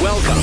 Welcome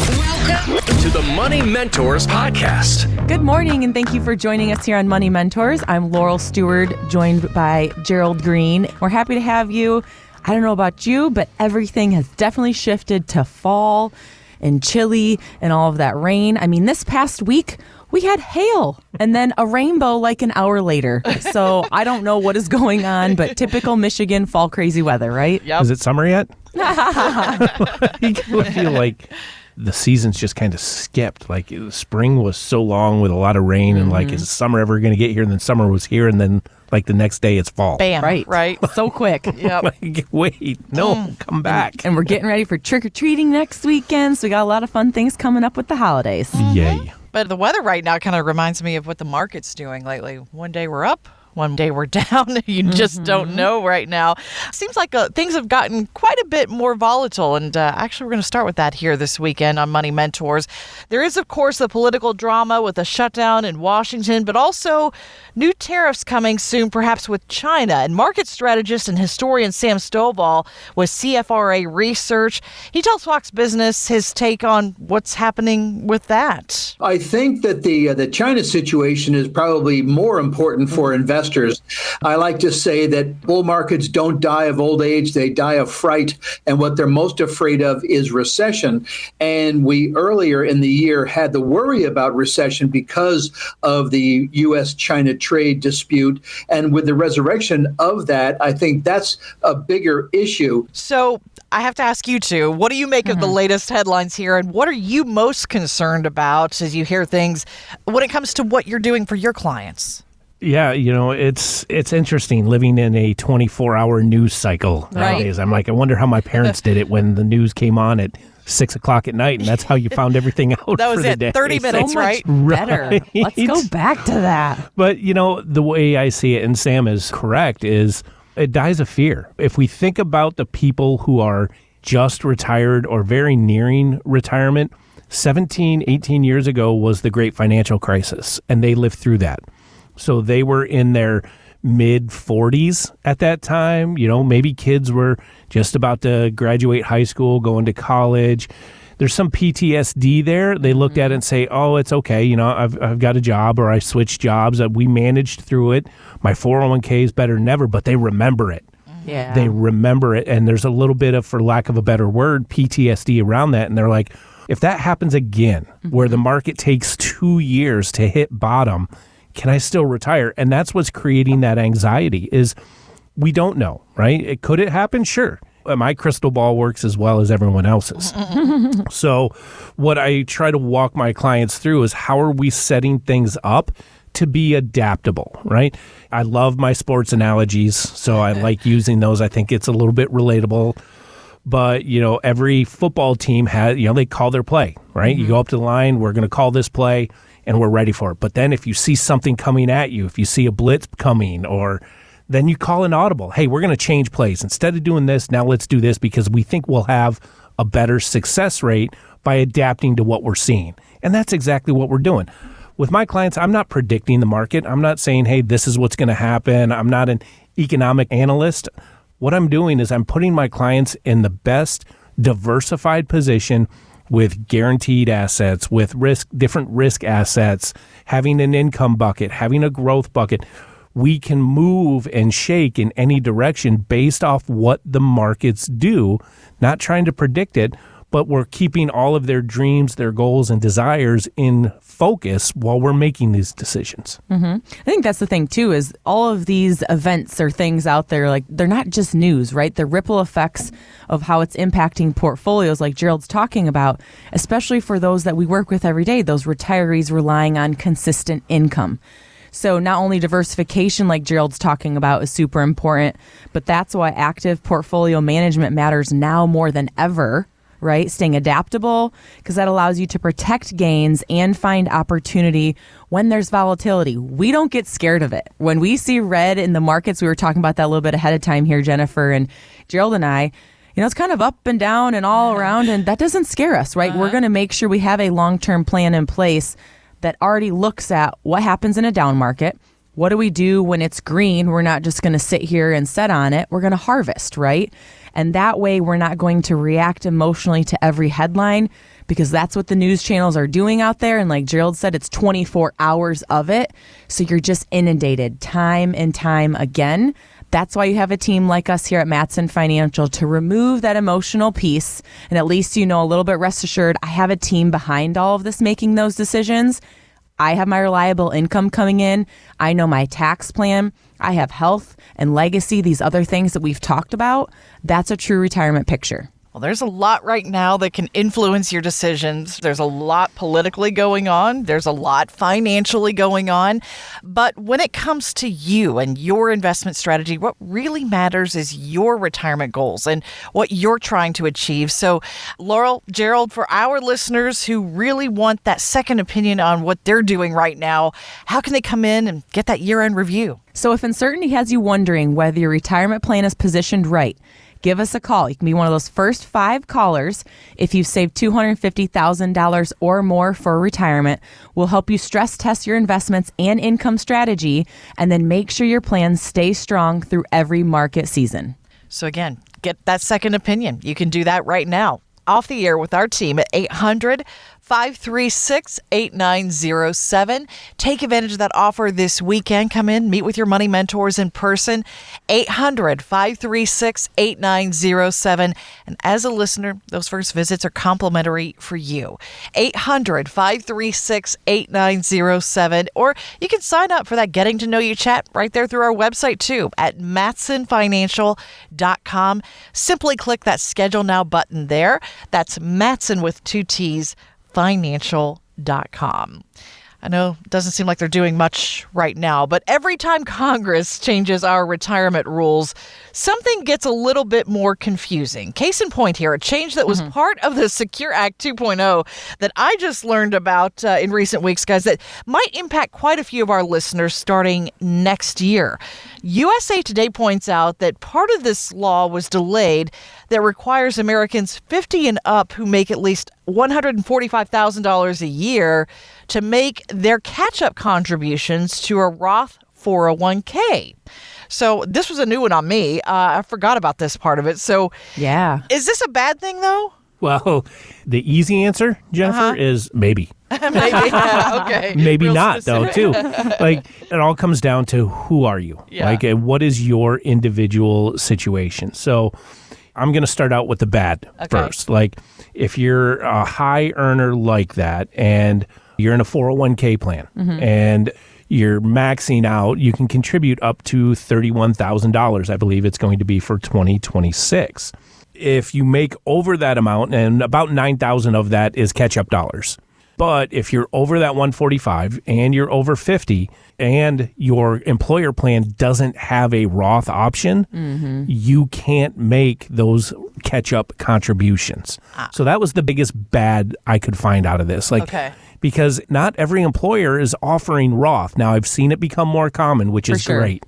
to the Money Mentors Podcast. Good morning, and thank you for joining us here on Money Mentors. I'm Laurel Stewart, joined by Gerald Green. We're happy to have you. I don't know about you, but everything has definitely shifted to fall and chilly and all of that rain. I mean, this past week, we had hail and then a rainbow like an hour later. So I don't know what is going on, but typical Michigan fall crazy weather, right? Yep. Is it summer yet? I feel like the season's just kind of skipped. Like spring was so long with a lot of rain and like, is summer ever going to get here? And then summer was here and then like the next day it's fall. Bam. Right. So quick. Yep. Like, wait, no, come back. And we're getting ready for trick-or-treating next weekend. So we got a lot of fun things coming up with the holidays. Yay. But the weather right now kind of reminds me of what the market's doing lately. One day we're up, one day we're down. You just don't know right now. Seems like things have gotten quite a bit more volatile. And actually, we're going to start with that here this weekend on Money Mentors. There is, of course, the political drama with the shutdown in Washington, but also new tariffs coming soon, perhaps with China. And market strategist and historian Sam Stovall with CFRA Research. He tells Fox Business his take on what's happening with that. I think that the China situation is probably more important for investors. I like to say that bull markets don't die of old age, they die of fright. And what they're most afraid of is recession. And we earlier in the year had the worry about recession because of the U.S.-China trade dispute. And with the resurrection of that, I think that's a bigger issue. So I have to ask you two, what do you make of the latest headlines here? And what are you most concerned about as you hear things when it comes to what you're doing for your clients? Yeah, it's interesting living in a 24-hour news cycle nowadays. I'm like, I wonder how my parents did it when the news came on at 6 o'clock at night, and that's how you found everything out That was for the it, day. 30 minutes, So much right? better. Let's go back to that. But, the way I see it, and Sam is correct, is it dies of fear. If we think about the people who are just retired or very nearing retirement, 17, 18 years ago was the great financial crisis, and they lived through that. So they were in their mid 40s at that time. Maybe kids were just about to graduate high school, going to college. There's some PTSD there. They looked at it and say, oh, it's okay. I've got a job or I switched jobs. We managed through it. My 401k is better than ever, but they remember it. Yeah. They remember it. And there's a little bit of, for lack of a better word, PTSD around that. And they're like, if that happens again, where the market takes 2 years to hit bottom, can I still retire? And that's what's creating that anxiety is we don't know, right? Could it happen? Sure. My crystal ball works as well as everyone else's. So what I try to walk my clients through is how are we setting things up to be adaptable, right? I love my sports analogies, so I like using those. I think it's a little bit relatable. But, every football team has, they call their play, right? You go up to the line, we're going to call this play, and we're ready for it. But then if you see something coming at you, if you see a blitz coming, or then you call an audible. Hey, we're going to change plays. Instead of doing this, now let's do this because we think we'll have a better success rate by adapting to what we're seeing. And that's exactly what we're doing. With my clients, I'm not predicting the market. I'm not saying, hey, this is what's going to happen. I'm not an economic analyst. What I'm doing is I'm putting my clients in the best diversified position with guaranteed assets, with different risk assets, having an income bucket, having a growth bucket. We can move and shake in any direction based off what the markets do, not trying to predict it, but we're keeping all of their dreams, their goals, and desires in focus while we're making these decisions. I think that's the thing, too, is all of these events or things out there, like they're not just news, right? The ripple effects of how it's impacting portfolios like Gerald's talking about, especially for those that we work with every day, those retirees relying on consistent income. So not only diversification, like Gerald's talking about, is super important, but that's why active portfolio management matters now more than ever, right? Staying adaptable, because that allows you to protect gains and find opportunity when there's volatility. We don't get scared of it. When we see red in the markets, we were talking about that a little bit ahead of time here, Jennifer and Gerald and I, it's kind of up and down and all around, and that doesn't scare us, right? We're going to make sure we have a long-term plan in place that already looks at what happens in a down market. What do we do when it's green? We're not just going to sit here and set on it. We're going to harvest, right? And that way we're not going to react emotionally to every headline, because that's what the news channels are doing out there. And like Gerald said, it's 24 hours of it. So you're just inundated time and time again. That's why you have a team like us here at Matson Financial to remove that emotional piece. And at least, a little bit rest assured, I have a team behind all of this making those decisions. I have my reliable income coming in. I know my tax plan. I have health and legacy, these other things that we've talked about. That's a true retirement picture. Well, there's a lot right now that can influence your decisions. There's a lot politically going on. There's a lot financially going on. But when it comes to you and your investment strategy, what really matters is your retirement goals and what you're trying to achieve. So, Laurel, Gerald, for our listeners who really want that second opinion on what they're doing right now, how can they come in and get that year-end review? So if uncertainty has you wondering whether your retirement plan is positioned right, give us a call. You can be one of those first 5 callers. If you've saved $250,000 or more for retirement, we'll help you stress test your investments and income strategy, and then make sure your plans stay strong through every market season. So again, get that second opinion. You can do that right now. Off the air with our team at 800-536-8907. Take advantage of that offer this weekend. Come in, meet with your money mentors in person. 800-536-8907. And as a listener, those first visits are complimentary for you. 800-536-8907. Or you can sign up for that Getting to Know You chat right there through our website too at matsonfinancial.com. Simply click that Schedule Now button there. That's Matson with 2 T's, financial.com. I know it doesn't seem like they're doing much right now, but every time Congress changes our retirement rules, something gets a little bit more confusing. Case in point here, a change that was part of the Secure Act 2.0 that I just learned about in recent weeks, guys, that might impact quite a few of our listeners starting next year. USA Today points out that part of this law was delayed that requires Americans 50 and up who make at least $145,000 a year to make their catch-up contributions to a Roth 401k. So this was a new one on me. I forgot about this part of it. So Yeah. is this a bad thing, though? Well, the easy answer, Jennifer, is maybe. Maybe. Yeah, okay. Maybe Real not, specific. though, too. Like, it all comes down to who are you? Yeah. Like, what is your individual situation? So I'm going to start out with the bad first. Like, if you're a high earner like that and you're in a 401k plan and you're maxing out, you can contribute up to $31,000, I believe it's going to be for 2026. If you make over that amount, and about 9,000 of that is catch-up dollars. But if you're over that 145 and you're over 50 and your employer plan doesn't have a Roth option, you can't make those catch-up contributions. So that was the biggest bad I could find out of this. Because not every employer is offering Roth. Now, I've seen it become more common, which is great.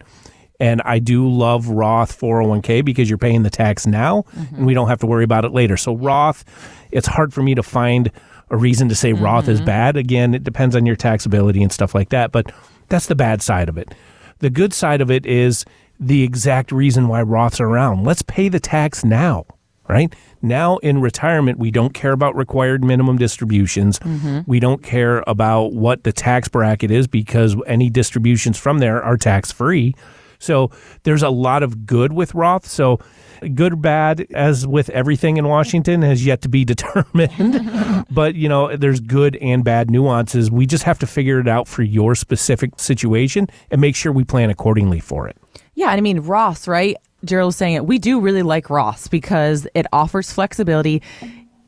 And I do love Roth 401k because you're paying the tax now and we don't have to worry about it later. So Roth, it's hard for me to find a reason to say Roth is bad. Again, it depends on your taxability and stuff like that, but that's the bad side of it. The good side of it is the exact reason why Roths are around. Let's pay the tax now, right? Now in retirement, we don't care about required minimum distributions. We don't care about what the tax bracket is because any distributions from there are tax-free. So there's a lot of good with Roth. So good or bad, as with everything in Washington, has yet to be determined. But, there's good and bad nuances. We just have to figure it out for your specific situation and make sure we plan accordingly for it. Yeah, and I mean, Roth, right? Gerald was saying it. We do really like Roths because it offers flexibility.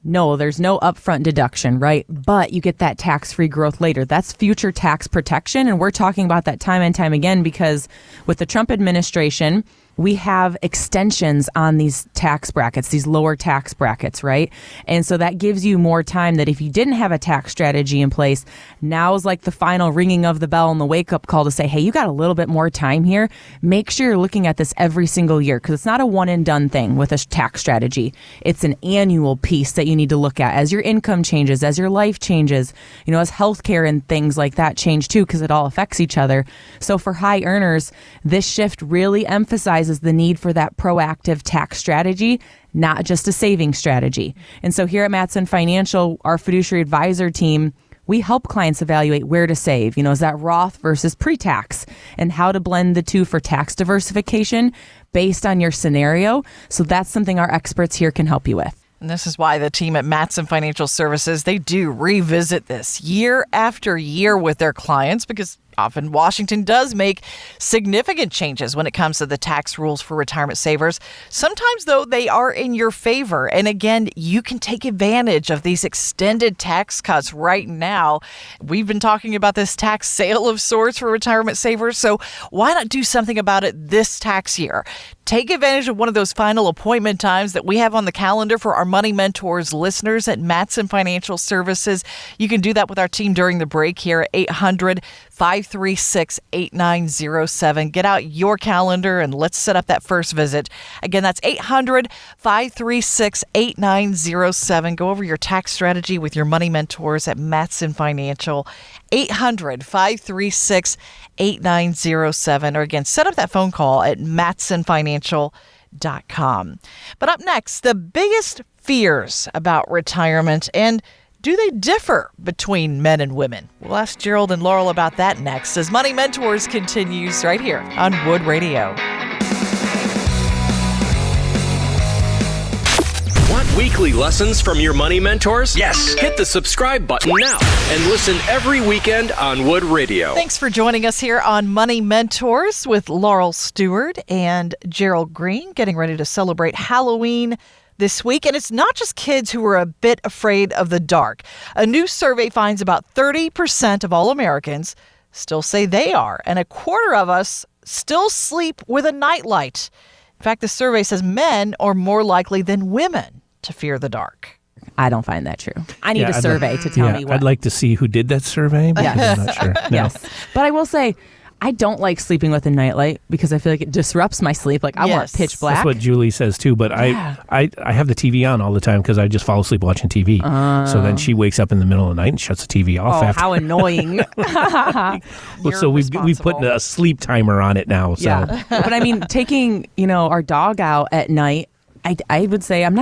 No, there's no upfront deduction, right? But you get that tax-free growth later. That's future tax protection. And we're talking about that time and time again because with the Trump administration, we have extensions on these tax brackets, these lower tax brackets, right? And so that gives you more time that if you didn't have a tax strategy in place, now is like the final ringing of the bell and the wake-up call to say, hey, you got a little bit more time here. Make sure you're looking at this every single year because it's not a one-and-done thing with a tax strategy. It's an annual piece that you need to look at as your income changes, as your life changes, as healthcare and things like that change too because it all affects each other. So for high earners, this shift really emphasizes emphasizes the need for that proactive tax strategy, not just a saving strategy. And so here at Matson Financial, our fiduciary advisor team, we help clients evaluate where to save. Is that Roth versus pre-tax, and how to blend the two for tax diversification based on your scenario. So that's something our experts here can help you with. And this is why the team at Matson Financial Services, they do revisit this year after year with their clients, because often Washington does make significant changes when it comes to the tax rules for retirement savers. Sometimes, though, they are in your favor. And again, you can take advantage of these extended tax cuts right now. We've been talking about this tax sale of sorts for retirement savers. So why not do something about it this tax year? Take advantage of one of those final appointment times that we have on the calendar for our Money Mentors listeners at Matson Financial Services. You can do that with our team during the break here at 800-536-8907. Get out your calendar and let's set up that first visit. Again, that's 800-536-8907. Go over your tax strategy with your Money Mentors at Matson Financial. 800-536-8907. Or again, set up that phone call at matsonfinancial.com. But up next, the biggest fears about retirement, and do they differ between men and women? We'll ask Gerald and Laurel about that next as Money Mentors continues right here on Wood Radio. Want weekly lessons from your money mentors? Yes. Hit the subscribe button now and listen every weekend on Wood Radio. Thanks for joining us here on Money Mentors with Laurel Stewart and Gerald Green, getting ready to celebrate Halloween this week. And it's not just kids who are a bit afraid of the dark. A new survey finds about 30% of all Americans still say they are, and a quarter of us still sleep with a nightlight. In fact, the survey says men are more likely than women to fear the dark. I don't find that true. I need a survey to tell me what. I'd like to see who did that survey, but I'm not sure. No. Yes. But I will say, I don't like sleeping with a nightlight because I feel like it disrupts my sleep. Like, I want pitch black. That's what Julie says too. But I have the TV on all the time because I just fall asleep watching TV. So then she wakes up in the middle of the night and shuts the TV off. After. How annoying! So we've put a sleep timer on it now. So. Yeah, but I mean, taking our dog out at night, I would say I'm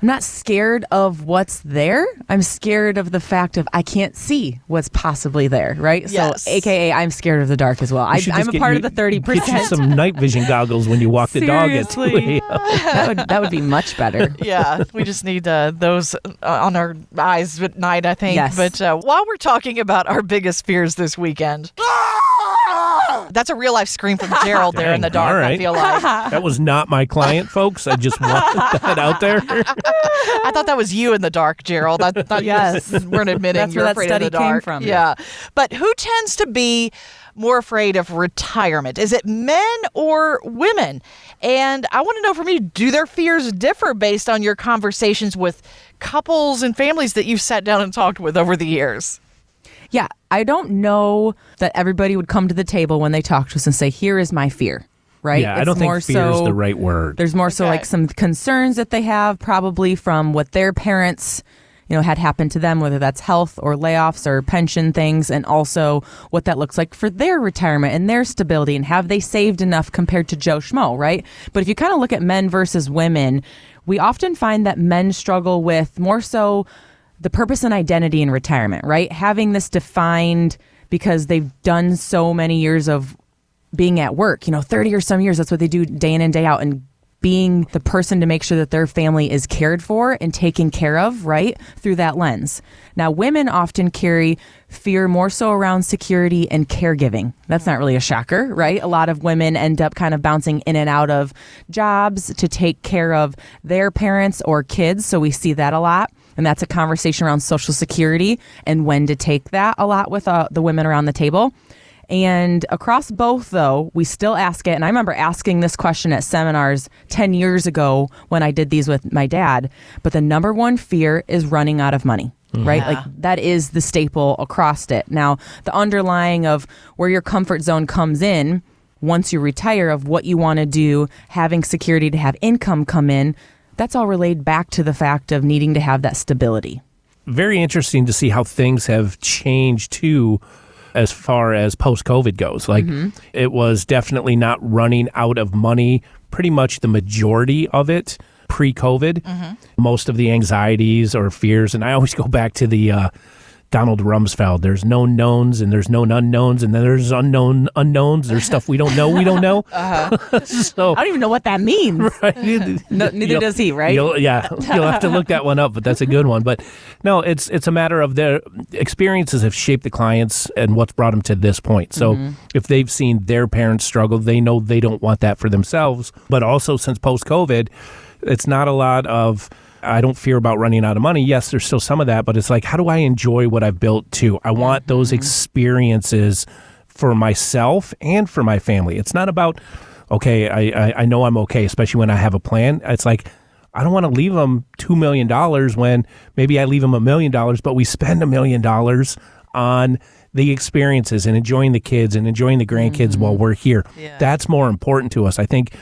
not scared of what's there. I'm scared of the fact of I can't see what's possibly there, right? Yes. So, AKA, I'm scared of the dark as well. I'm a part of the 30%. Get you some night vision goggles when you walk the dog at 2 a.m. That would be much better. Yeah, we just need those on our eyes at night, I think. Yes. But while we're talking about our biggest fears this weekend... That's a real life scream from Gerald there in the dark, right. I feel like. That was not my client, folks. I just wanted that out there. I thought that was you in the dark, Gerald. I thought you weren't admitting That's you're where that afraid of the study came dark. from. Yeah. But who tends to be more afraid of retirement? Is it men or women? And I want to know from you, do their fears differ based on your conversations with couples and families that you've sat down and talked with over the years? Yeah, I don't know that everybody would come to the table when they talk to us and say, here is my fear, right? Yeah, I don't think fear is the right word. There's more so like some concerns that they have probably from what their parents, had happened to them, whether that's health or layoffs or pension things, and also what that looks like for their retirement and their stability, and have they saved enough compared to Joe Schmo, right? But if you kind of look at men versus women, we often find that men struggle with more so the purpose and identity in retirement, right? Having this defined because they've done so many years of being at work, 30 or some years, that's what they do day in and day out, and being the person to make sure that their family is cared for and taken care of, right? Through that lens. Now, women often carry fear more so around security and caregiving. That's not really a shocker, right? A lot of women end up kind of bouncing in and out of jobs to take care of their parents or kids. So we see that a lot. And that's a conversation around Social Security and when to take that a lot with the women around the table. And across both, though, we still ask it. And I remember asking this question at seminars 10 years ago when I did these with my dad. But the number one fear is running out of money, right? Like that is the staple across it. Now, the underlying of where your comfort zone comes in once you retire of what you want to do, having security to have income come in, that's all relayed back to the fact of needing to have that stability. Very interesting to see how things have changed too as far as post-COVID goes. Like it was definitely not running out of money, pretty much the majority of it pre-COVID. Most of the anxieties or fears, and I always go back to the Donald Rumsfeld. There's known knowns and there's known unknowns, and then there's unknown unknowns. There's stuff we don't know. So I don't even know what that means. right? Neither does he, right? You'll have to look that one up, but that's a good one. But no, it's a matter of their experiences have shaped the clients and what's brought them to this point. So if they've seen their parents struggle, they know they don't want that for themselves. But also since post-COVID, it's not a lot of, I don't fear about running out of money. Yes, there's still some of that, but it's like, how do I enjoy what I've built too? I want those experiences for myself and for my family. It's not about, okay, I know I'm okay, especially when I have a plan. It's like, I don't want to leave them $2 million when maybe I leave them $1 million, but we spend $1 million on the experiences and enjoying the kids and enjoying the grandkids while we're here. Yeah. That's more important to us. I think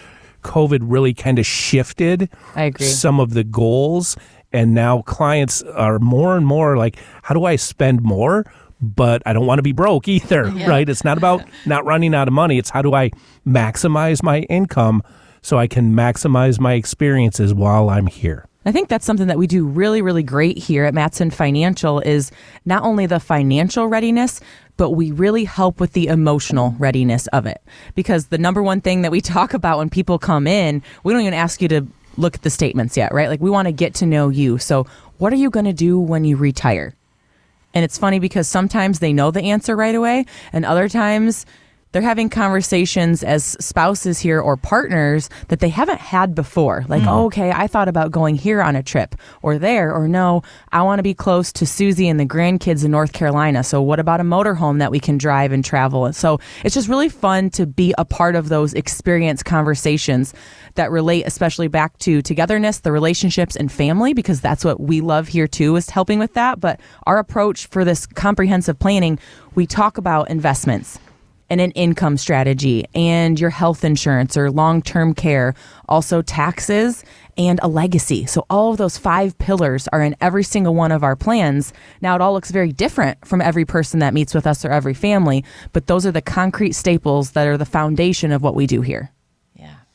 COVID really kind of shifted I agree. some of the goals, and now clients are more and more like, how do I spend more? But I don't want to be broke either, right? It's not about not running out of money. It's how do I maximize my income so I can maximize my experiences while I'm here. I think that's something that we do really, really great here at Mattson Financial is not only the financial readiness, but we really help with the emotional readiness of it. Because the number one thing that we talk about when people come in, we don't even ask you to look at the statements yet, right? Like we want to get to know you. So what are you going to do when you retire? And it's funny because sometimes they know the answer right away, and other times they're having conversations as spouses here or partners that they haven't had before. Like, oh, okay, I thought about going here on a trip or there, or no, I want to be close to Susie and the grandkids in North Carolina. So what about a motorhome that we can drive and travel? And so it's just really fun to be a part of those experience conversations that relate especially back to togetherness, the relationships and family, because that's what we love here too, is helping with that. But our approach for this comprehensive planning, we talk about investments and an income strategy and your health insurance or long-term care, also taxes and a legacy. So all of those 5 pillars are in every single one of our plans. Now it all looks very different from every person that meets with us or every family, but those are the concrete staples that are the foundation of what we do here.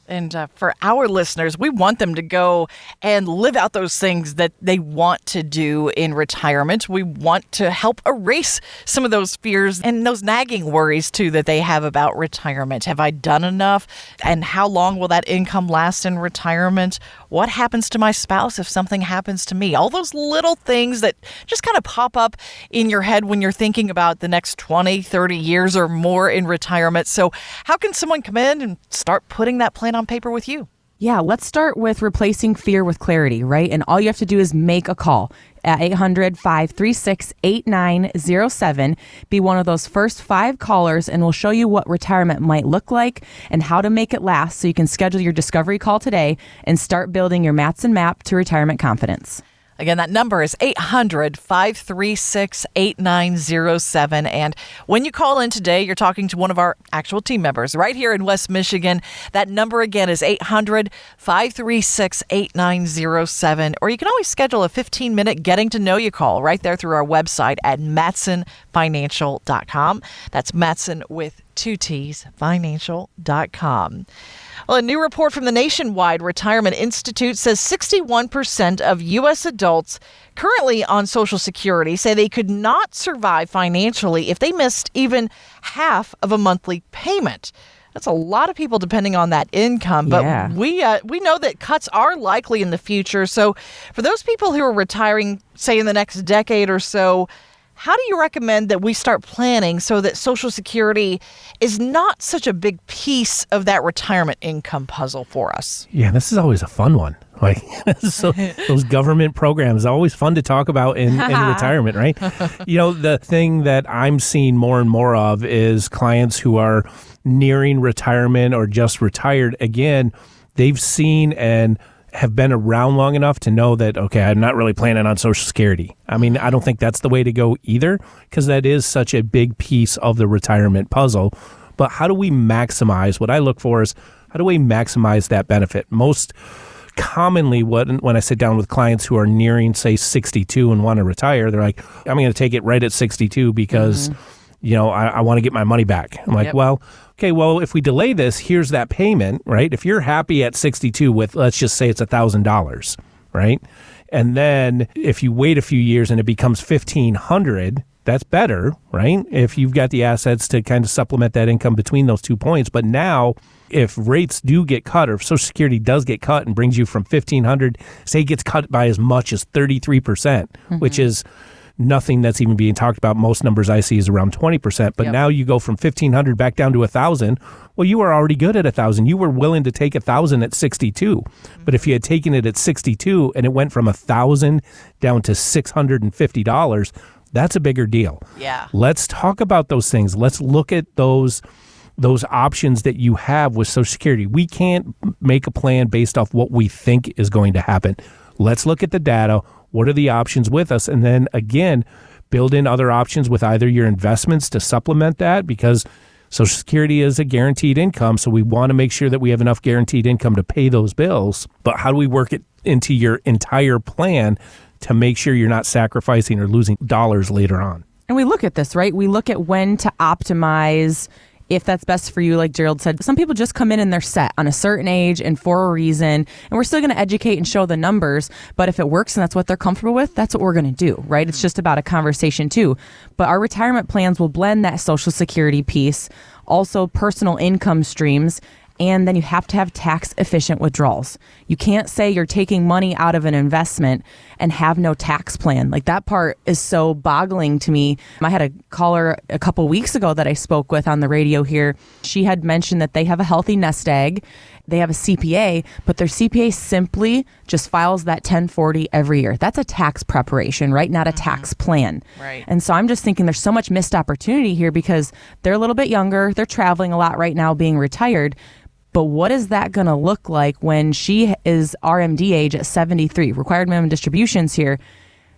And for our listeners, we want them to go and live out those things that they want to do in retirement. We want to help erase some of those fears and those nagging worries, too, that they have about retirement. Have I done enough? And how long will that income last in retirement? What happens to my spouse if something happens to me? All those little things that just kind of pop up in your head when you're thinking about the next 20, 30 years or more in retirement. So how can someone come in and start putting that plan on paper with you? Yeah, let's start with replacing fear with clarity, right? And all you have to do is make a call at 800-536-8907. Be one of those first 5 callers, and we'll show you what retirement might look like and how to make it last so you can schedule your discovery call today and start building your Mattson map to retirement confidence. Again, that number is 800-536-8907. And when you call in today, you're talking to one of our actual team members right here in West Michigan. That number again is 800-536-8907. Or you can always schedule a 15-minute getting to know you call right there through our website at mattsonfinancial.com. That's Mattson with 2 T's, financial.com. Well, a new report from the Nationwide Retirement Institute says 61% of U.S. adults currently on Social Security say they could not survive financially if they missed even half of a monthly payment. That's a lot of people depending on that income, but we know that cuts are likely in the future. So for those people who are retiring, say in the next decade or so, how do you recommend that we start planning so that Social Security is not such a big piece of that retirement income puzzle for us? Yeah, this is always a fun one. Like, so those government programs are always fun to talk about in retirement, right? You know, the thing that I'm seeing more and more of is clients who are nearing retirement or just retired. Again, they've seen and have been around long enough to know that, okay, I'm not really planning on Social Security. I mean, I don't think that's the way to go either, because that is such a big piece of the retirement puzzle. But how do we maximize? What I look for is, how do we maximize that benefit? Most commonly, when I sit down with clients who are nearing, say, 62 and want to retire, they're like, I'm going to take it right at 62 because I want to get my money back. I'm like, Yep. well, if we delay this, here's that payment, right? If you're happy at 62 with, let's just say it's $1,000, right? And then if you wait a few years and it becomes $1,500, that's better, right? If you've got the assets to kind of supplement that income between those 2 points. But now if rates do get cut, or if Social Security does get cut and brings you from $1,500, say it gets cut by as much as 33%, which is nothing that's even being talked about. Most numbers I see is around 20%. But now you go from 1,500 back down to 1,000. Well, you were already good at 1,000. You were willing to take 1,000 at 62. But if you had taken it at 62 and it went from 1,000 down to $650, that's a bigger deal. Yeah. Let's talk about those things. Let's look at those options that you have with Social Security. We can't make a plan based off what we think is going to happen. Let's look at the data. What are the options with us? And then again, build in other options with either your investments to supplement that, because Social Security is a guaranteed income. So we want to make sure that we have enough guaranteed income to pay those bills. But how do we work it into your entire plan to make sure you're not sacrificing or losing dollars later on? And we look at this, right? We look at when to optimize, if that's best for you. Like Gerald said, some people just come in and they're set on a certain age and for a reason. And we're still going to educate and show the numbers. But if it works and that's what they're comfortable with, that's what we're going to do, right? It's just about a conversation too. But our retirement plans will blend that Social Security piece, also personal income streams. And then you have to have tax efficient withdrawals. You can't say you're taking money out of an investment and have no tax plan. Like, that part is so boggling to me. I had a caller a couple weeks ago that I spoke with on the radio here. She had mentioned that they have a healthy nest egg. They have a CPA, but their CPA simply just files that 1040 every year. That's a tax preparation, right? Not a tax plan. Right. And so I'm just thinking there's so much missed opportunity here because they're a little bit younger. They're traveling a lot right now, being retired. But what is that going to look like when she is RMD age at 73? Required minimum distributions here.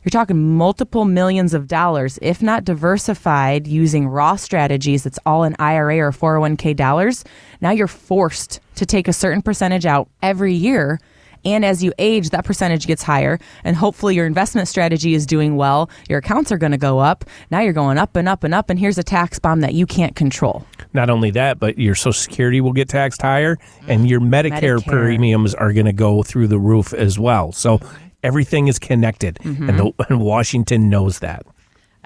You're talking multiple millions of dollars, if not diversified using Roth strategies. It's all in IRA or 401k dollars. Now you're forced to take a certain percentage out every year. And as you age, that percentage gets higher. And hopefully your investment strategy is doing well. Your accounts are going to go up. Now you're going up and up and up. And here's a tax bomb that you can't control. Not only that, but your Social Security will get taxed higher, and your Medicare premiums are going to go through the roof as well. So everything is connected, and Washington knows that.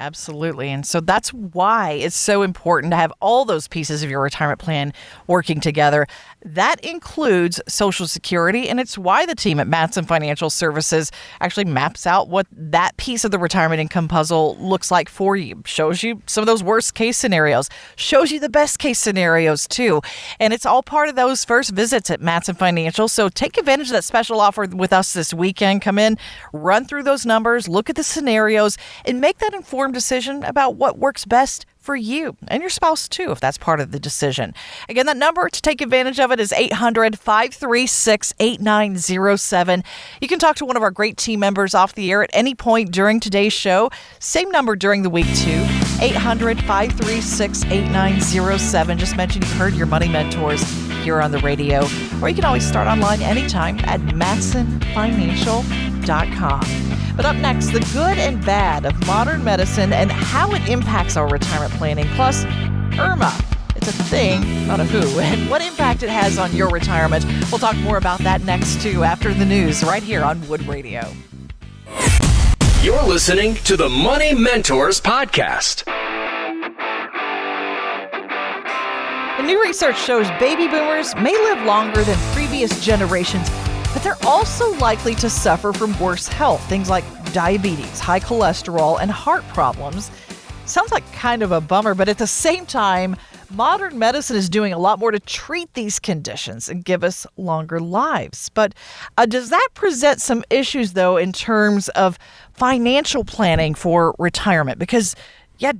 Absolutely. And so that's why it's so important to have all those pieces of your retirement plan working together. That includes Social Security, and it's why the team at Matson Financial Services actually maps out what that piece of the retirement income puzzle looks like for you. Shows you some of those worst case scenarios, shows you the best case scenarios too. And it's all part of those first visits at Matson Financial. So take advantage of that special offer with us this weekend. Come in, run through those numbers, look at the scenarios, and make that informed decision about what works best for you and your spouse too, if that's part of the decision. Again, that number to take advantage of it is 800-536-8907. You can talk to one of our great team members off the air at any point during today's show. Same number during the week too, 800-536-8907. Just mention you've heard your Money Mentors here on the radio. Or you can always start online anytime at matsonfinancial.com. But up next, the good and bad of modern medicine and how it impacts our retirement planning. Plus, IRMAA. It's a thing, not a who, and what impact it has on your retirement. We'll talk more about that next, too, after the news, right here on Wood Radio. You're listening to the Money Mentors Podcast. The new research shows baby boomers may live longer than previous generations, but they're also likely to suffer from worse health, things like diabetes, high cholesterol, and heart problems. Sounds like kind of a bummer, but at the same time, modern medicine is doing a lot more to treat these conditions and give us longer lives. But does that present some issues, though, in terms of financial planning for retirement? Because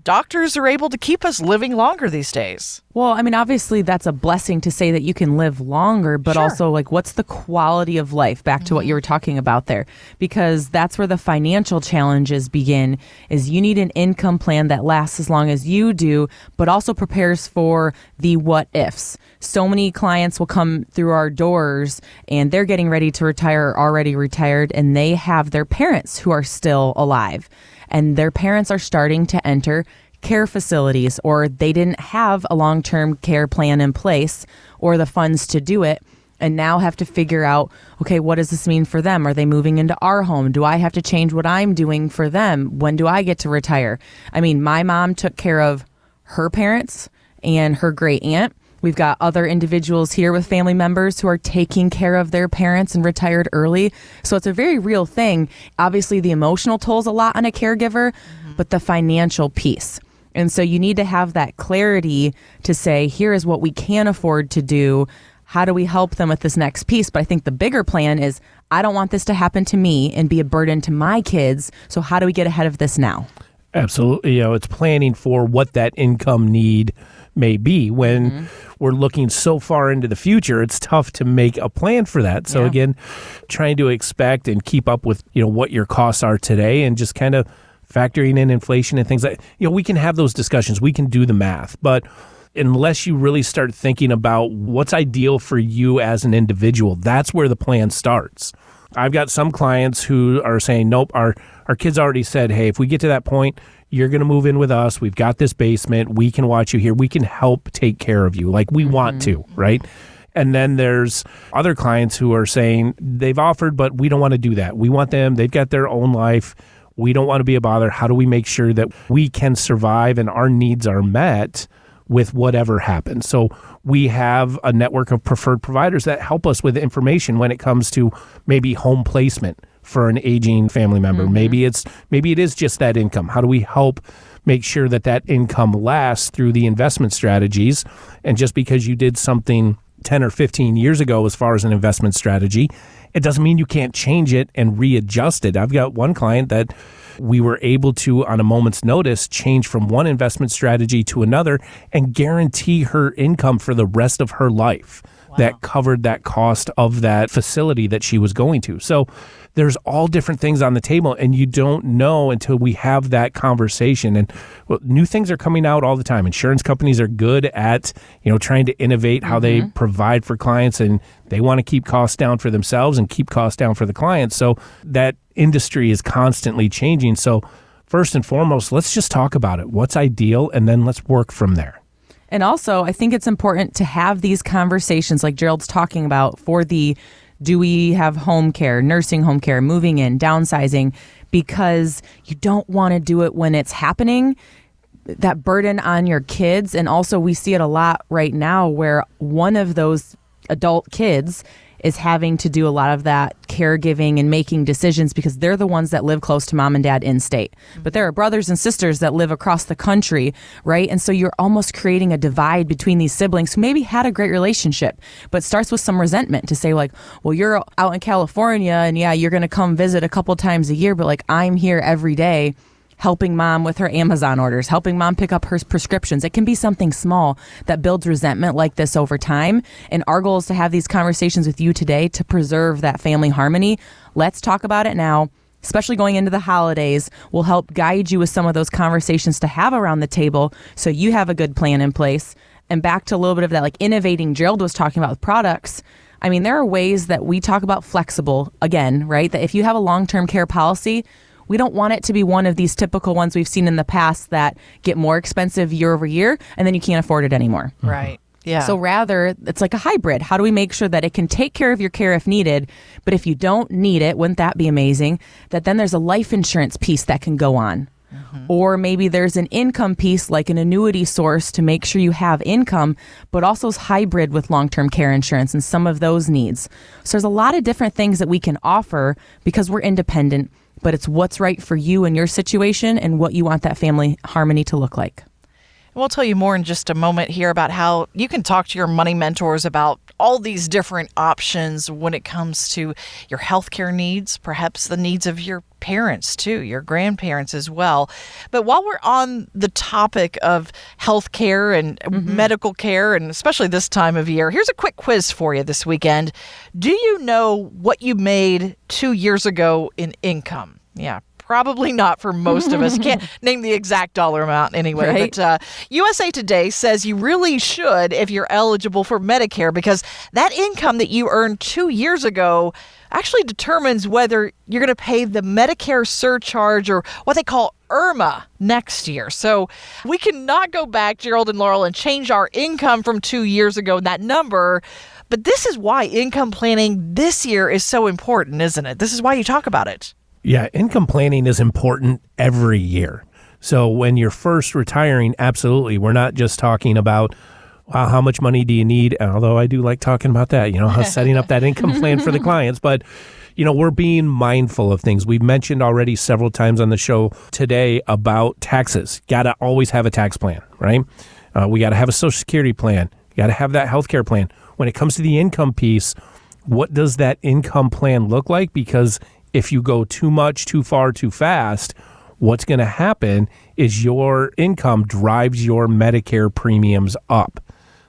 doctors are able to keep us living longer these days. Well, I mean, obviously that's a blessing to say that you can live longer, but also like, what's the quality of life? Back to what you were talking about there, because that's where the financial challenges begin, is you need an income plan that lasts as long as you do, but also prepares for the what ifs. So many clients will come through our doors and they're getting ready to retire, already retired, and they have their parents who are still alive. And their parents are starting to enter care facilities, or they didn't have a long-term care plan in place or the funds to do it, and now have to figure out, okay, what does this mean for them? Are they moving into our home? Do I have to change what I'm doing for them? When do I get to retire? I mean, my mom took care of her parents and her great aunt. We've got other individuals here with family members who are taking care of their parents and retired early. So it's a very real thing. Obviously, the emotional tolls a lot on a caregiver, but the financial piece. And so you need to have that clarity to say, here is what we can afford to do. How do we help them with this next piece? But I think the bigger plan is, I don't want this to happen to me and be a burden to my kids. So how do we get ahead of this now? Absolutely. It's planning for what that income need may be. When we're looking so far into the future, it's tough to make a plan for that. So again, trying to expect and keep up with, what your costs are today, and just kind of factoring in inflation and things like, we can have those discussions. We can do the math, but unless you really start thinking about what's ideal for you as an individual, that's where the plan starts. I've got some clients who are saying, nope, our kids already said, hey, if we get to that point, you're going to move in with us. We've got this basement. We can watch you here. We can help take care of you like we want to, right? And then there's other clients who are saying they've offered, but we don't want to do that. We want them. They've got their own life. We don't want to be a bother. How do we make sure that we can survive and our needs are met with whatever happens? So we have a network of preferred providers that help us with information when it comes to maybe home placement for an aging family member. Maybe it is just that income. How do we help make sure that that income lasts through the investment strategies? And just because you did something 10 or 15 years ago as far as an investment strategy, it doesn't mean you can't change it and readjust it. I've got one client that we were able to, on a moment's notice, change from one investment strategy to another and guarantee her income for the rest of her life. That covered that cost of that facility that she was going to. So there's all different things on the table, and you don't know until we have that conversation. And new things are coming out all the time. Insurance companies are good at, trying to innovate how they provide for clients, and they want to keep costs down for themselves and keep costs down for the clients. So that industry is constantly changing. So first and foremost, let's just talk about it. What's ideal, and then let's work from there. And also, I think it's important to have these conversations like Gerald's talking about for do we have home care, nursing home care, moving in, downsizing, because you don't want to do it when it's happening, that burden on your kids. And also we see it a lot right now where one of those adult kids is having to do a lot of that caregiving and making decisions because they're the ones that live close to mom and dad in state. But there are brothers and sisters that live across the country, right? And so you're almost creating a divide between these siblings who maybe had a great relationship, but starts with some resentment to say like, well, you're out in California and you're going to come visit a couple times a year, but like I'm here every day helping mom with her Amazon orders, helping mom pick up her prescriptions. It can be something small that builds resentment like this over time. And our goal is to have these conversations with you today to preserve that family harmony. Let's talk about it now, especially going into the holidays. We'll help guide you with some of those conversations to have around the table so you have a good plan in place. And back to a little bit of that, like innovating Gerald was talking about with products. I mean, there are ways that we talk about flexible, again, right? That if you have a long-term care policy, we don't want it to be one of these typical ones we've seen in the past that get more expensive year over year, and then you can't afford it anymore. Right. Yeah. So rather, it's like a hybrid. How do we make sure that it can take care of your care if needed, but if you don't need it, wouldn't that be amazing? That then there's a life insurance piece that can go on. Or maybe there's an income piece like an annuity source to make sure you have income, but also is hybrid with long-term care insurance and some of those needs. So there's a lot of different things that we can offer because we're independent, but it's what's right for you and your situation and what you want that family harmony to look like. We'll tell you more in just a moment here about how you can talk to your money mentors about all these different options when it comes to your healthcare needs, perhaps the needs of your parents too, your grandparents as well. But while we're on the topic of healthcare and medical care, and especially this time of year, here's a quick quiz for you this weekend. Do you know what you made 2 years ago in income? Yeah. Probably not for most of us. You can't name the exact dollar amount anyway. Right. But USA Today says you really should if you're eligible for Medicare, because that income that you earned 2 years ago actually determines whether you're going to pay the Medicare surcharge, or what they call IRMA, next year. So we cannot go back, Gerald and Laurel, and change our income from 2 years ago, that number. But this is why income planning this year is so important, isn't it? This is why you talk about it. Yeah, income planning is important every year. So when you're first retiring, absolutely, we're not just talking about how much money do you need, although I do like talking about that, setting up that income plan for the clients. But, we're being mindful of things. We've mentioned already several times on the show today about taxes. Got to always have a tax plan, right? We got to have a Social Security plan. Got to have that healthcare plan. When it comes to the income piece, what does that income plan look like? Because if you go too much, too far, too fast, what's going to happen is your income drives your Medicare premiums up.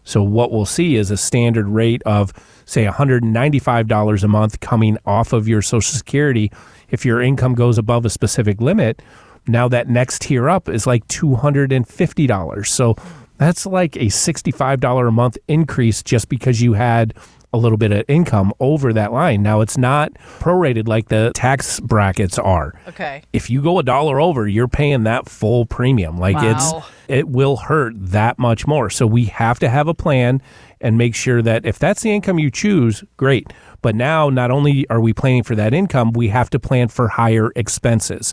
So what we'll see is a standard rate of, say, $195 a month coming off of your Social Security. If your income goes above a specific limit, now that next tier up is like $250. So that's like a $65 a month increase just because you had a little bit of income over that line. Now, it's not prorated like the tax brackets are. Okay. If you go $1 over, you're paying that full premium. Like Wow. it will hurt that much more. So we have to have a plan and make sure that if that's the income you choose, great. But now, not only are we planning for that income, we have to plan for higher expenses.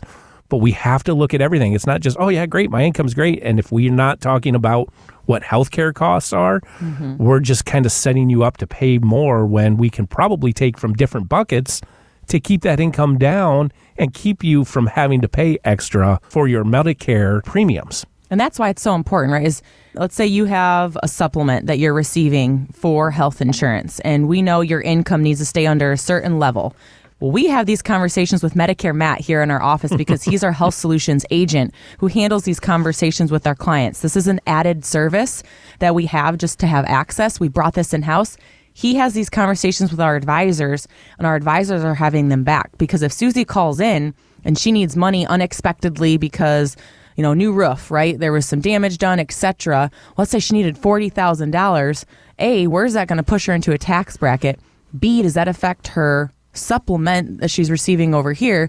But we have to look at everything. It's not just, oh, yeah, great, my income's great. And if we're not talking about what healthcare costs are, we're just kind of setting you up to pay more when we can probably take from different buckets to keep that income down and keep you from having to pay extra for your Medicare premiums. And that's why it's so important, right? Is let's say you have a supplement that you're receiving for health insurance, and we know your income needs to stay under a certain level. Well, we have these conversations with Medicare Matt here in our office because he's our health solutions agent who handles these conversations with our clients. This is an added service that we have just to have access. We brought this in-house. He has these conversations with our advisors, and our advisors are having them back, because if Susie calls in and she needs money unexpectedly because, new roof, right? There was some damage done, etc. Let's say she needed $40,000. A, where's that going to push her into a tax bracket? B, does that affect her supplement that she's receiving over here?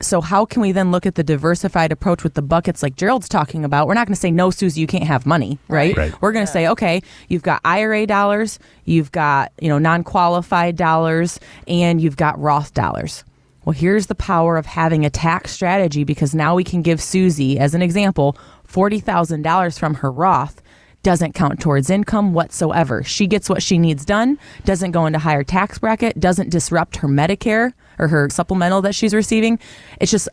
So how can we then look at the diversified approach with the buckets like Gerald's talking about? We're not going to say, no, Susie, you can't have money, right? We're going to say, okay, you've got IRA dollars, you've got, non-qualified dollars, and you've got Roth dollars. Well, here's the power of having a tax strategy, because now we can give Susie, as an example, $40,000 from her Roth. Doesn't count towards income whatsoever. She gets what she needs done, doesn't go into higher tax bracket, doesn't disrupt her Medicare or her supplemental that she's receiving. It's just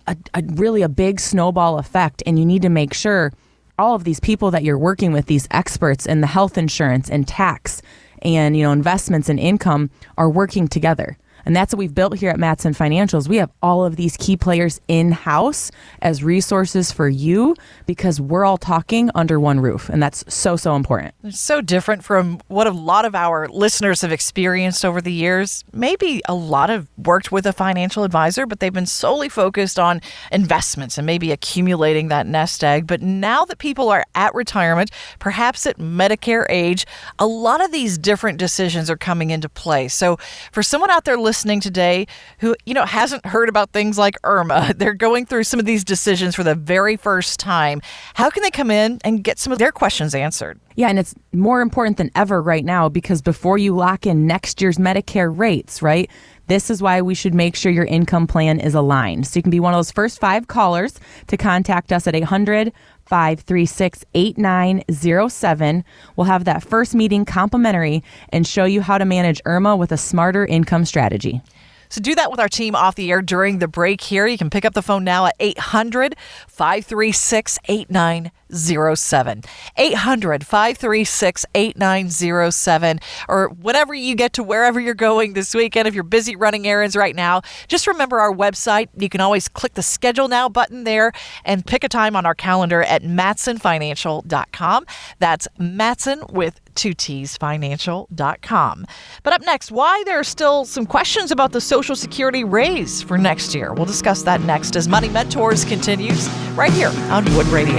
really a big snowball effect. And you need to make sure all of these people that you're working with, these experts in the health insurance and tax and, investments and income, are working together. And that's what we've built here at Mattson Financials. We have all of these key players in-house as resources for you, because we're all talking under one roof. And that's so, so important. It's so different from what a lot of our listeners have experienced over the years. Maybe a lot have worked with a financial advisor, but they've been solely focused on investments and maybe accumulating that nest egg. But now that people are at retirement, perhaps at Medicare age, a lot of these different decisions are coming into play. So for someone out there listening today who, hasn't heard about things like IRMA, they're going through some of these decisions for the very first time, how can they come in and get some of their questions answered? Yeah, and it's more important than ever right now, because before you lock in next year's Medicare rates, right? This is why we should make sure your income plan is aligned. So you can be one of those first 5 callers to contact us at 800-536-8907. We'll have that first meeting complimentary and show you how to manage IRMA with a smarter income strategy. So do that with our team off the air during the break here. You can pick up the phone now at 800-536-8907. 800-536-8907, or whenever you get to wherever you're going this weekend. If you're busy running errands right now, just remember our website. You can always click the Schedule Now button there and pick a time on our calendar at MatsonFinancial.com. That's Mattson with 2Ts Financial.com. But up next, why there are still some questions about the Social Social Security raise for next year? We'll discuss that next as Money Mentors continues right here on Wood Radio.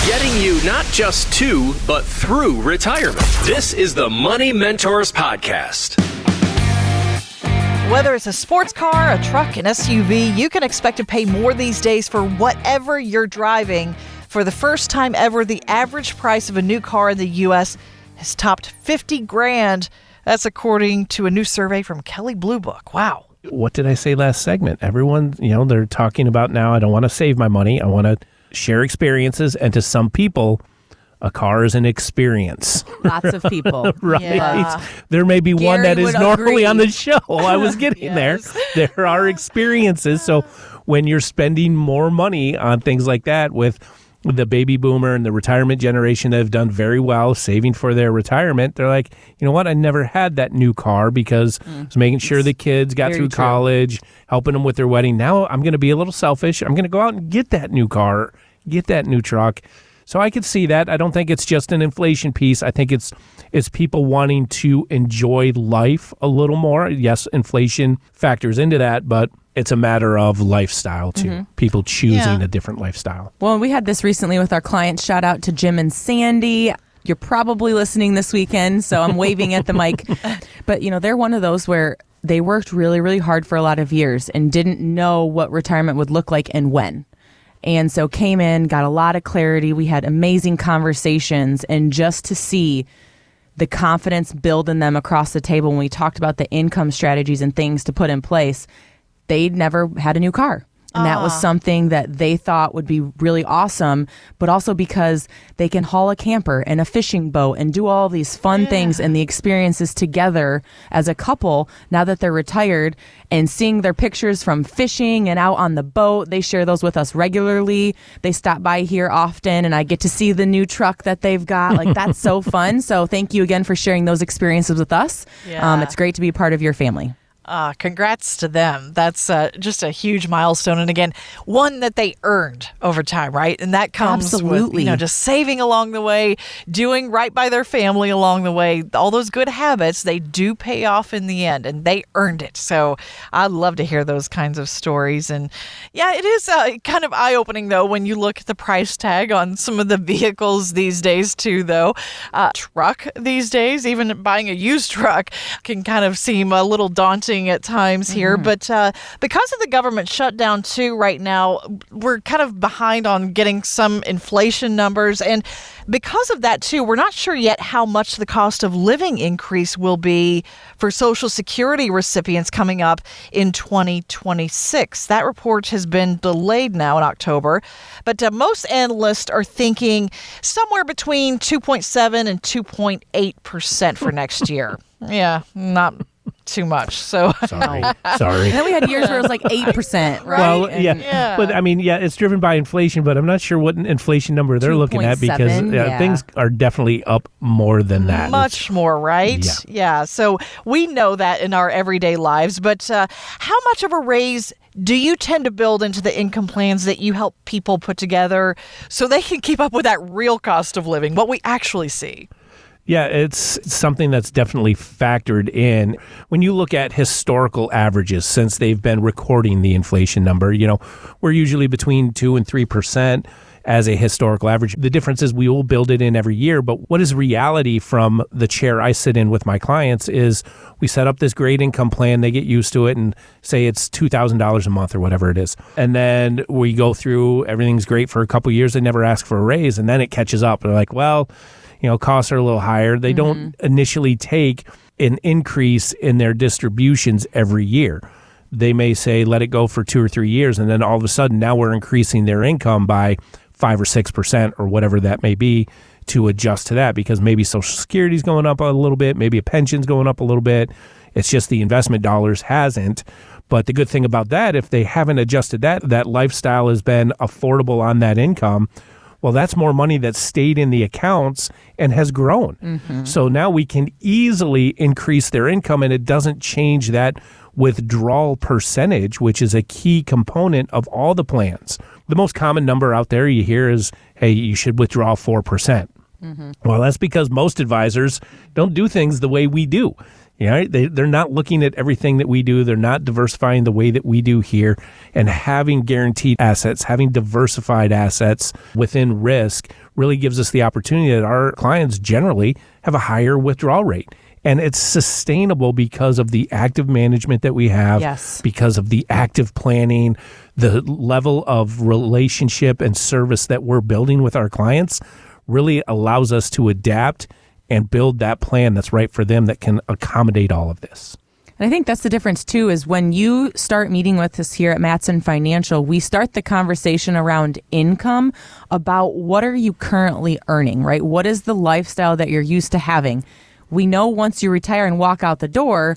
Getting you not just to, but through retirement. This is the Money Mentors Podcast. Whether it's a sports car, a truck, an SUV, you can expect to pay more these days for whatever you're driving. For the first time ever, the average price of a new car in the U.S. has topped $50,000. That's according to a new survey from Kelley Blue Book. Wow. What did I say last segment? Everyone, they're talking about now, I don't want to save my money. I want to share experiences. And to some people, a car is an experience. Lots of people. Right. Yeah. There may be one Gary that is would normally agree. on the show. I was getting Yes. there. There are experiences. So when you're spending more money on things like that with the baby boomer and the retirement generation that have done very well saving for their retirement, they're like, you know what? I never had that new car because I was making sure the kids got very through true. college, helping them with their wedding. Now I'm going to be a little selfish. I'm going to go out and get that new car, get that new truck. So I could see that. I don't think it's just an inflation piece. I think it's people wanting to enjoy life a little more. Yes, inflation factors into that, but it's a matter of lifestyle too. People choosing a different lifestyle. Well, we had this recently with our clients. Shout out to Jim and Sandy. You're probably listening this weekend, so I'm waving at the mic. But, they're one of those where they worked really, really hard for a lot of years and didn't know what retirement would look like and when. And so came in, got a lot of clarity. We had amazing conversations, and just to see the confidence build in them across the table when we talked about the income strategies and things to put in place, they'd never had a new car. And that was something that they thought would be really awesome, but also because they can haul a camper and a fishing boat and do all these fun things and the experiences together as a couple now that they're retired, and seeing their pictures from fishing and out on the boat. They share those with us regularly. They stop by here often, and I get to see the new truck that they've got. Like, that's so fun. So thank you again for sharing those experiences with us. Yeah. It's great to be a part of your family. Congrats to them. That's just a huge milestone. And again, one that they earned over time, right? And that comes Absolutely. with, just saving along the way, doing right by their family along the way. All those good habits, they do pay off in the end, and they earned it. So I'd love to hear those kinds of stories. And yeah, it is kind of eye-opening, though, when you look at the price tag on some of the vehicles these days, too, though. Truck these days, even buying a used truck can kind of seem a little daunting at times here, but because of the government shutdown too right now, we're kind of behind on getting some inflation numbers, and because of that too, we're not sure yet how much the cost of living increase will be for Social Security recipients coming up in 2026. That report has been delayed now in October, but most analysts are thinking somewhere between 2.7 and 2.8% for next year. Yeah, not too much. So Sorry. And then we had years where it was like 8%, right? Well, And- Yeah. But I mean, it's driven by inflation, but I'm not sure what inflation number they're looking at, because 2.7, yeah. things are definitely up more than that. Much more, right? Yeah. So we know that in our everyday lives, but how much of a raise do you tend to build into the income plans that you help people put together so they can keep up with that real cost of living, what we actually see? Yeah, it's something that's definitely factored in. When you look at historical averages since they've been recording the inflation number, we're usually between 2 and 3% as a historical average. The difference is we will build it in every year, but what is reality from the chair I sit in with my clients is we set up this great income plan, they get used to it, and say it's $2,000 a month or whatever it is. And then we go through, everything's great for a couple of years, they never ask for a raise, and then it catches up. They're like, well, costs are a little higher. They don't initially take an increase in their distributions every year. They may say, let it go for 2 or 3 years. And then all of a sudden, now we're increasing their income by 5 or 6% or whatever that may be to adjust to that, because maybe Social Security is going up a little bit. Maybe a pension's going up a little bit. It's just the investment dollars hasn't. But the good thing about that, if they haven't adjusted that lifestyle has been affordable on that income, well, that's more money that stayed in the accounts and has grown. So now we can easily increase their income, and it doesn't change that withdrawal percentage, which is a key component of all the plans. The most common number out there you hear is, hey, you should withdraw 4%. Well, that's because most advisors don't do things the way we do. They're not looking at everything that we do. They're not diversifying the way that we do here. And having guaranteed assets, having diversified assets within risk really gives us the opportunity that our clients generally have a higher withdrawal rate. And it's sustainable because of the active management that we have, Yes. because of the active planning, the level of relationship and service that we're building with our clients really allows us to adapt and build that plan that's right for them that can accommodate all of this. And I think that's the difference too, is when you start meeting with us here at Matson Financial, we start the conversation around income about what are you currently earning, right? What is the lifestyle that you're used to having? We know once you retire and walk out the door,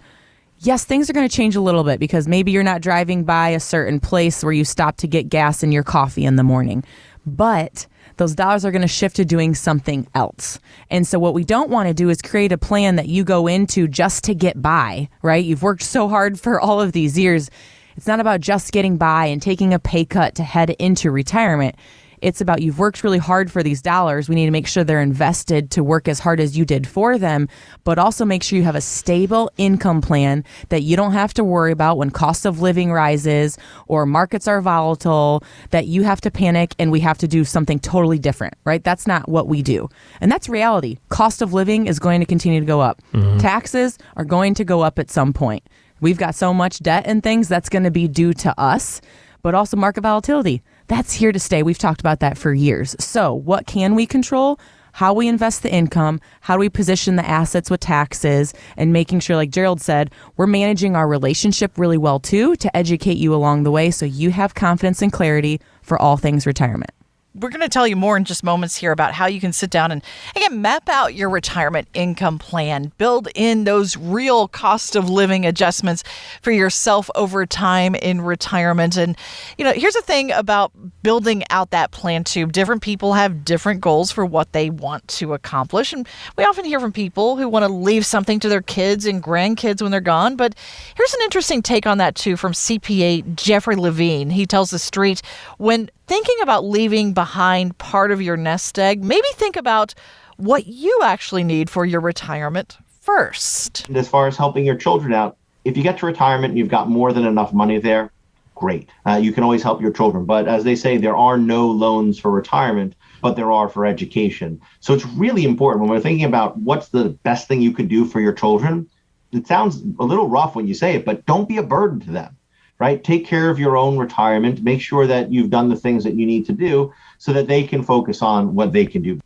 yes, things are going to change a little bit because maybe you're not driving by a certain place where you stop to get gas in your coffee in the morning. But those dollars are going to shift to doing something else. And so what we don't want to do is create a plan that you go into just to get by, right? You've worked so hard for all of these years. It's not about just getting by and taking a pay cut to head into retirement. It's about you've worked really hard for these dollars. We need to make sure they're invested to work as hard as you did for them, but also make sure you have a stable income plan that you don't have to worry about when cost of living rises or markets are volatile, that you have to panic and we have to do something totally different, right? That's not what we do. And that's reality. Cost of living is going to continue to go up. Taxes are going to go up at some point. We've got so much debt and things that's going to be due to us, but also market volatility. That's here to stay. We've talked about that for years. So what can we control? How we invest the income, how do we position the assets with taxes, and making sure, like Gerald said, we're managing our relationship really well too to educate you along the way so you have confidence and clarity for all things retirement. We're going to tell you more in just moments here about how you can sit down and again, map out your retirement income plan, build in those real cost of living adjustments for yourself over time in retirement. And, here's the thing about building out that plan too. Different people have different goals for what they want to accomplish. And we often hear from people who want to leave something to their kids and grandkids when they're gone. But here's an interesting take on that too from CPA Jeffrey Levine. He tells The Street, when thinking about leaving behind part of your nest egg, maybe think about what you actually need for your retirement first. And as far as helping your children out, if you get to retirement and you've got more than enough money there, great. You can always help your children. But as they say, there are no loans for retirement, but there are for education. So it's really important when we're thinking about what's the best thing you can do for your children. It sounds a little rough when you say it, but don't be a burden to them. Right? Take care of your own retirement. Make sure that you've done the things that you need to do so that they can focus on what they can do.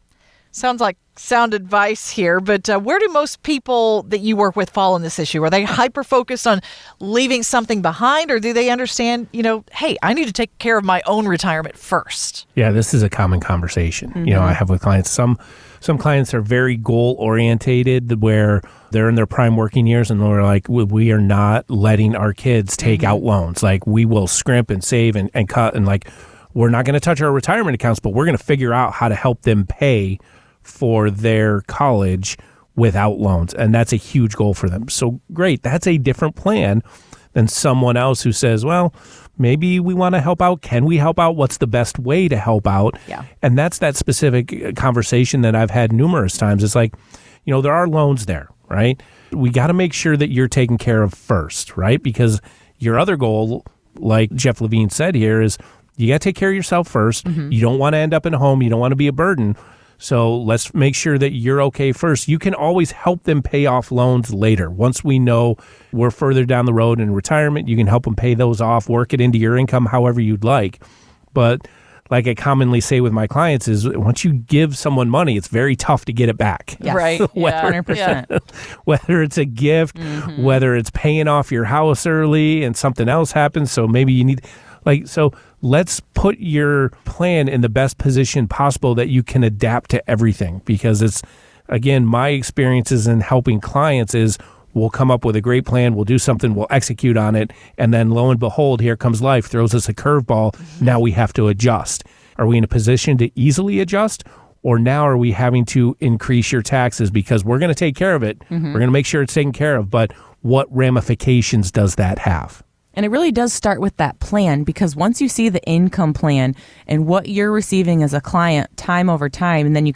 Sounds like sound advice here, but where do most people that you work with fall on this issue? Are they hyper-focused on leaving something behind, or do they understand, hey, I need to take care of my own retirement first? Yeah, this is a common conversation. I have with clients. Some clients are very goal-orientated where they're in their prime working years and they're like, we are not letting our kids take out loans. Like, we will scrimp and save and cut, and like, we're not going to touch our retirement accounts, but we're going to figure out how to help them pay for their college without loans. And that's a huge goal for them. So great. That's a different plan than someone else who says, well, maybe we want to help out. Can we help out? What's the best way to help out? Yeah. And that's that specific conversation that I've had numerous times. It's like, there are loans there, right? We got to make sure that you're taken care of first, right? Because your other goal, like Jeff Levine said here, is you got to take care of yourself first. You don't want to end up in a home. You don't want to be a burden. So let's make sure that you're okay first. You can always help them pay off loans later. Once we know we're further down the road in retirement, you can help them pay those off, work it into your income however you'd like. But like I commonly say with my clients is once you give someone money, it's very tough to get it back. Yes. Right. Yeah, 100%. Whether it's a gift, whether it's paying off your house early and something else happens. So maybe you need... So let's put your plan in the best position possible that you can adapt to everything, because it's, again, my experiences in helping clients is we'll come up with a great plan, we'll do something, we'll execute on it, and then lo and behold, here comes life, throws us a curveball. Now we have to adjust. Are we in a position to easily adjust? Or now are we having to increase your taxes because we're going to take care of it. We're going to make sure it's taken care of. But what ramifications does that have? And it really does start with that plan, because once you see the income plan and what you're receiving as a client time over time, and then we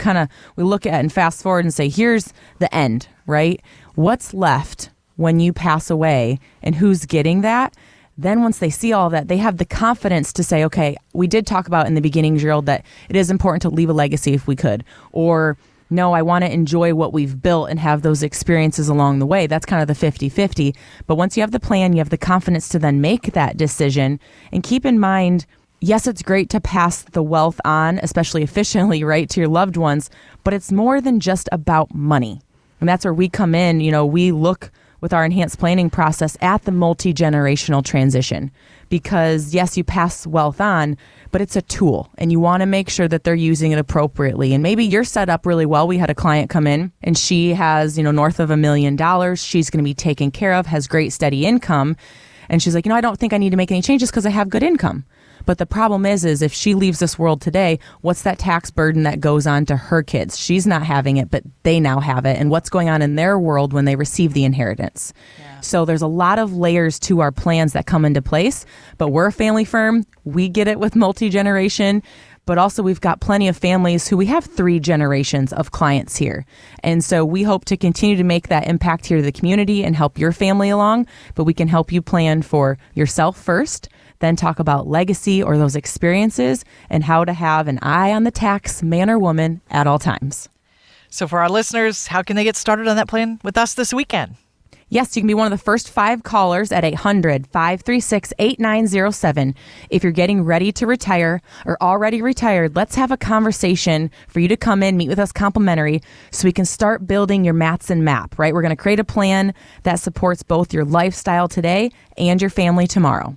look at and fast forward and say, here's the end, right? What's left when you pass away and who's getting that? Then once they see all that, they have the confidence to say, okay, we did talk about in the beginning, Gerald, that it is important to leave a legacy if we could, or no, I want to enjoy what we've built and have those experiences along the way. That's kind of the 50-50. But once you have the plan, you have the confidence to then make that decision. And keep in mind, yes, it's great to pass the wealth on, especially efficiently, right, to your loved ones, but it's more than just about money. And that's where we come in. We look with our enhanced planning process at the multi-generational transition, because yes, you pass wealth on, but it's a tool and you want to make sure that they're using it appropriately. And maybe you're set up really well. We had a client come in and she has, north of $1 million. She's going to be taken care of, has great steady income. And she's like, I don't think I need to make any changes because I have good income. But the problem is if she leaves this world today, what's that tax burden that goes on to her kids? She's not having it, but they now have it. And what's going on in their world when they receive the inheritance? Yeah. So there's a lot of layers to our plans that come into place. But we're a family firm. We get it with multi-generation. But also we've got plenty of families who we have 3 generations of clients here. And so we hope to continue to make that impact here to the community and help your family along. But we can help you plan for yourself first, then talk about legacy or those experiences and how to have an eye on the tax, man or woman, at all times. So for our listeners, how can they get started on that plan with us this weekend? Yes, you can be one of the first 5 callers at 800-536-8907. If you're getting ready to retire or already retired, let's have a conversation for you to come in, meet with us complimentary, so we can start building your Mattson map, right? We're going to create a plan that supports both your lifestyle today and your family tomorrow.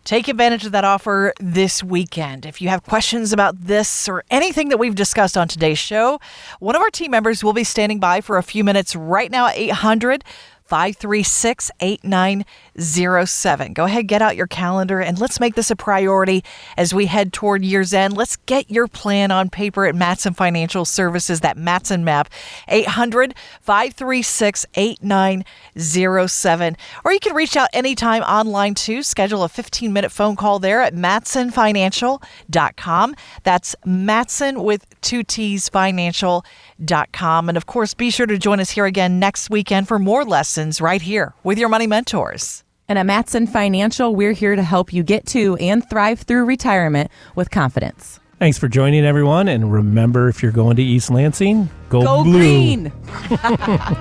Take advantage of that offer this weekend. If you have questions about this or anything that we've discussed on today's show, one of our team members will be standing by for a few minutes right now at 800-536-8907. Go ahead, get out your calendar, and let's make this a priority as we head toward year's end. Let's get your plan on paper at Mattson Financial Services, that Mattson map, 800-536-8907. Or you can reach out anytime online too. Schedule a 15-minute phone call there at mattsonfinancial.com. That's Mattson with 2 T's financial.com. And of course, be sure to join us here again next weekend for more lessons right here with your Money Mentors. And at Mattson Financial, we're here to help you get to and thrive through retirement with confidence. Thanks for joining, everyone. And remember, if you're going to East Lansing, go blue. Green.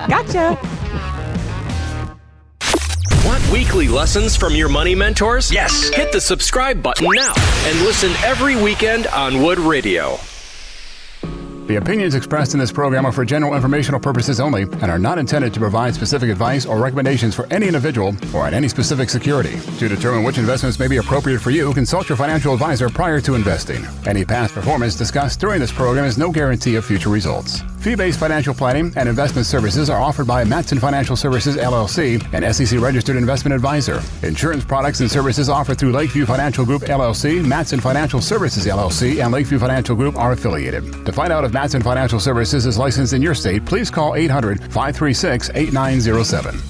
Gotcha. Want weekly lessons from your money mentors? Yes. Hit the subscribe button now and listen every weekend on Wood Radio. The opinions expressed in this program are for general informational purposes only and are not intended to provide specific advice or recommendations for any individual or on any specific security. To determine which investments may be appropriate for you, consult your financial advisor prior to investing. Any past performance discussed during this program is no guarantee of future results. Fee-based financial planning and investment services are offered by Mattson Financial Services, LLC, an SEC-registered investment advisor. Insurance products and services offered through Lakeview Financial Group, LLC, Mattson Financial Services, LLC, and Lakeview Financial Group are affiliated. To find out if Mattson Financial Services is licensed in your state, please call 800-536-8907.